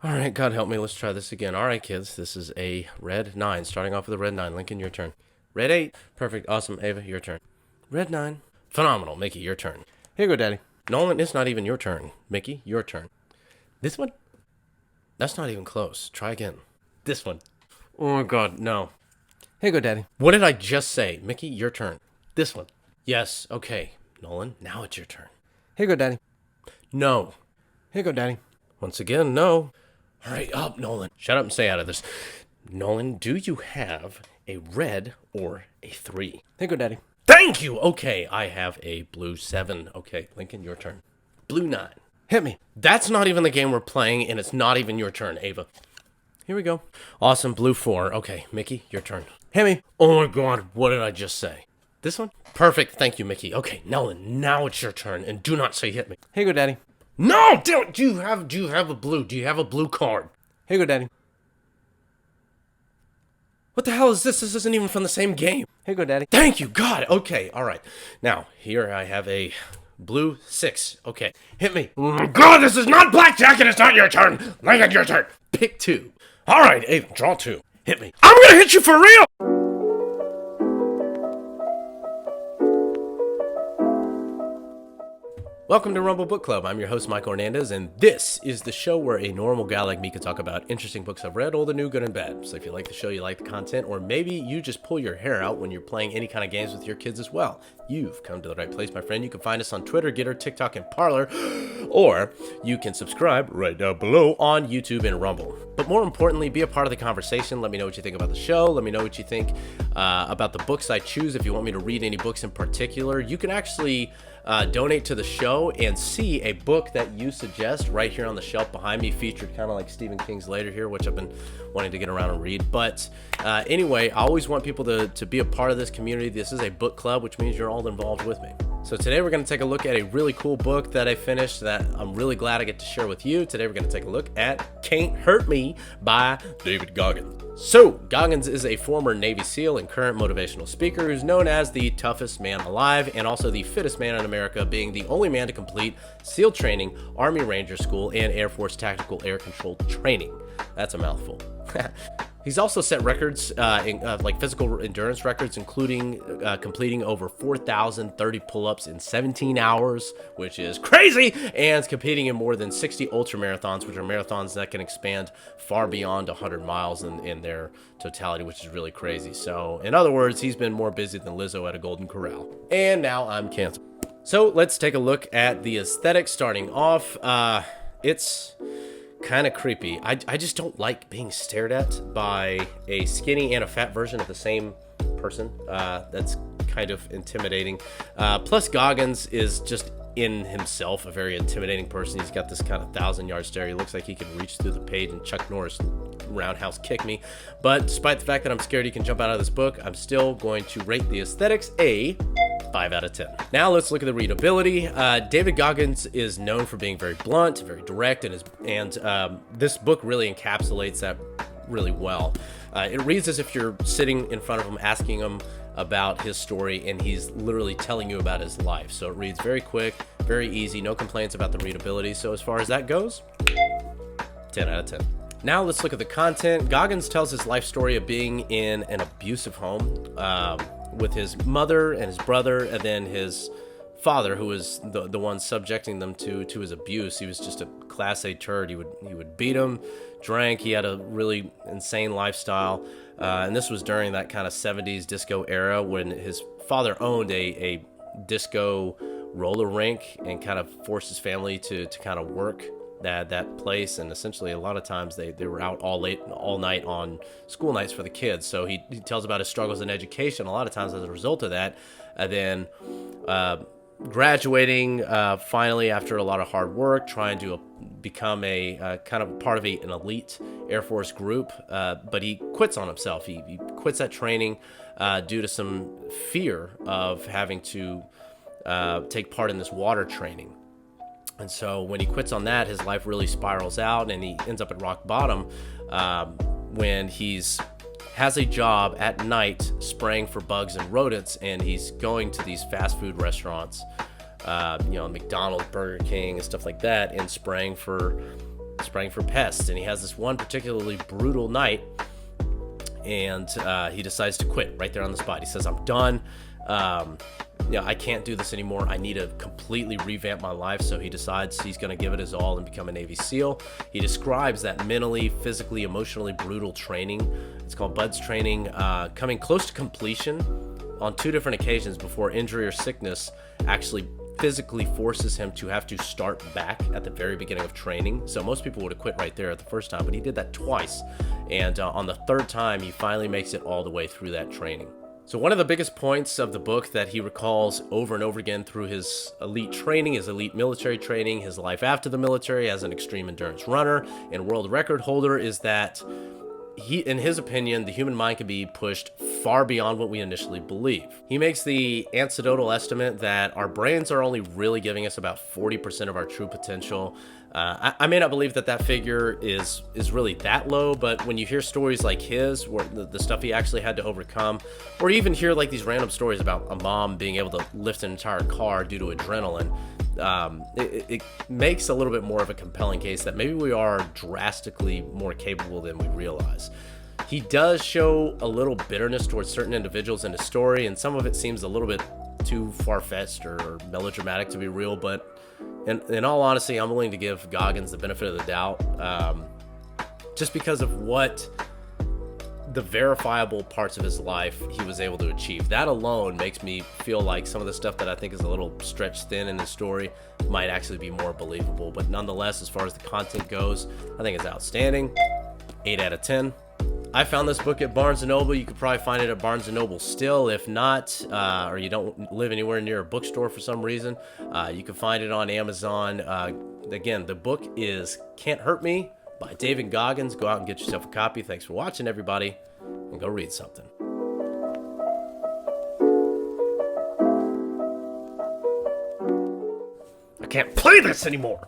All right, God help me. Let's try this again. All right, kids. This is a red 9. Starting off with a red 9. Lincoln, your turn. Red 8. Perfect. Awesome. Ava, your turn. Red 9. Phenomenal. Mickey, your turn. Here you go, Daddy. Nolan, it's not even your turn. Mickey, your turn. This one? That's not even close. Try again. This one. Oh my God, no. Here you go, Daddy. What did I just say? Mickey, your turn. This one. Yes. Okay. Nolan, now it's your turn. Here you go, Daddy. No. Here you go, Daddy. Once again, no. All right, up, Nolan. Shut up and stay out of this. Nolan, do you have a red or a 3? Here you go, Daddy. Thank you. Okay, I have a blue 7. Okay, Lincoln, your turn. Blue 9. Hit me. That's not even the game we're playing, and it's not even your turn, Ava. Here we go. Awesome, blue 4. Okay, Mickey, your turn. Hit me. Oh my God, what did I just say? This one? Perfect. Thank you, Mickey. Okay, Nolan, now it's your turn, and do not say hit me. Here you go, Daddy. No, do you have a blue? Do you have a blue card? Here you go, Daddy. What the hell is this? This isn't even from the same game. Here you go, Daddy. Thank you, God. Okay, all right. Now, here I have a blue 6. Okay, hit me. Oh my God, this is not blackjack and it's not your turn. Lincoln, your turn. Pick 2. All right, Ava, draw 2. Hit me. I'm gonna hit you for real. Welcome to Rumble Book Club. I'm your host, Mike Hernandez, and this is the show where a normal guy like me can talk about interesting books I've read, old and new, good and bad. So if you like the show, you like the content, or maybe you just pull your hair out when you're playing any kind of games with your kids as well, you've come to the right place, my friend. You can find us on Twitter, Getter, TikTok, and Parler, or you can subscribe right down below on YouTube and Rumble. But more importantly, be a part of the conversation. Let me know what you think about the show. Let me know what you think about the books I choose. If you want me to read any books in particular, you can actually donate to the show and see a book that you suggest right here on the shelf behind me, featured kind of like Stephen King's Later here, which I've been wanting to get around and read. But anyway, I always want people to be a part of this community. This is a book club, which means you're all involved with me. So today we're going to take a look at a really cool book that I finished that I'm really glad I get to share with you. Today we're going to take a look at Can't Hurt Me by David Goggins. So, Goggins is a former Navy SEAL and current motivational speaker who's known as the toughest man alive and also the fittest man in America, being the only man to complete SEAL training, Army Ranger School, and Air Force Tactical Air Control training. That's a mouthful. He's also set records, like physical endurance records, including completing over 4,030 pull-ups in 17 hours, which is crazy, and competing in more than 60 ultramarathons, which are marathons that can expand far beyond 100 miles in their totality, which is really crazy. So, in other words, he's been more busy than Lizzo at a Golden Corral. And now I'm canceled. So, let's take a look at the aesthetic starting off. It's kind of creepy. I just don't like being stared at by a skinny and a fat version of the same person. That's kind of intimidating. Plus Goggins is just in himself a very intimidating person. He's got this kind of 1,000-yard stare. He looks like he can reach through the page and Chuck Norris roundhouse kick me. But despite the fact that I'm scared he can jump out of this book, I'm still going to rate the aesthetics a 5 out of 10. Now let's look at the readability. David Goggins is known for being very blunt, very direct, and this book really encapsulates that really well. It reads as if you're sitting in front of him asking him about his story, and he's literally telling you about his life. So it reads very quick, very easy, no complaints about the readability. So as far as that goes, 10 out of 10. Now let's look at the content. Goggins tells his life story of being in an abusive home with his mother and his brother, and then his father, who was the one subjecting them to his abuse. He was just a class A turd. He would beat him, drank. He had a really insane lifestyle, and this was during that kind of 70s disco era when his father owned a disco roller rink and kind of forced his family to kind of work that place, and essentially a lot of times they were out all night on school nights for the kids. So he tells about his struggles in education a lot of times as a result of that, and then graduating finally after a lot of hard work, trying to become a kind of part of an elite Air Force group, but he quits on himself. He quits that training due to some fear of having to take part in this water training. And so when he quits on that, his life really spirals out, and he ends up at rock bottom when has a job at night spraying for bugs and rodents, and he's going to these fast food restaurants, McDonald's, Burger King, and stuff like that, and spraying for spraying for pests, and he has this one particularly brutal night, and he decides to quit right there on the spot. He says, I'm done. I can't do this anymore. I need to completely revamp my life. So he decides he's going to give it his all and become a Navy SEAL. He describes that mentally, physically, emotionally brutal training. It's called BUDS training, coming close to completion on 2 different occasions before injury or sickness actually physically forces him to have to start back at the very beginning of training. So most people would have quit right there at the first time, but he did that twice. And on the 3rd time, he finally makes it all the way through that training. So one of the biggest points of the book that he recalls over and over again through his elite training, his elite military training, his life after the military as an extreme endurance runner and world record holder, is that in his opinion, the human mind can be pushed far beyond what we initially believe. He makes the anecdotal estimate that our brains are only really giving us about 40% of our true potential. I may not believe that figure is really that low, but when you hear stories like his, where the stuff he actually had to overcome, or even hear like these random stories about a mom being able to lift an entire car due to adrenaline, it makes a little bit more of a compelling case that maybe we are drastically more capable than we realize. He does show a little bitterness towards certain individuals in his story, and some of it seems a little bit too far-fetched or melodramatic to be real, but in all honesty, I'm willing to give Goggins the benefit of the doubt, just because of what the verifiable parts of his life he was able to achieve. That alone makes me feel like some of the stuff that I think is a little stretched thin in his story might actually be more believable. But nonetheless, as far as the content goes, I think it's outstanding. 8 out of 10. I found this book at Barnes & Noble. You could probably find it at Barnes & Noble still. If not, or you don't live anywhere near a bookstore for some reason, you can find it on Amazon. Again, the book is Can't Hurt Me by David Goggins. Go out and get yourself a copy. Thanks for watching, everybody, and go read something. I can't play this anymore.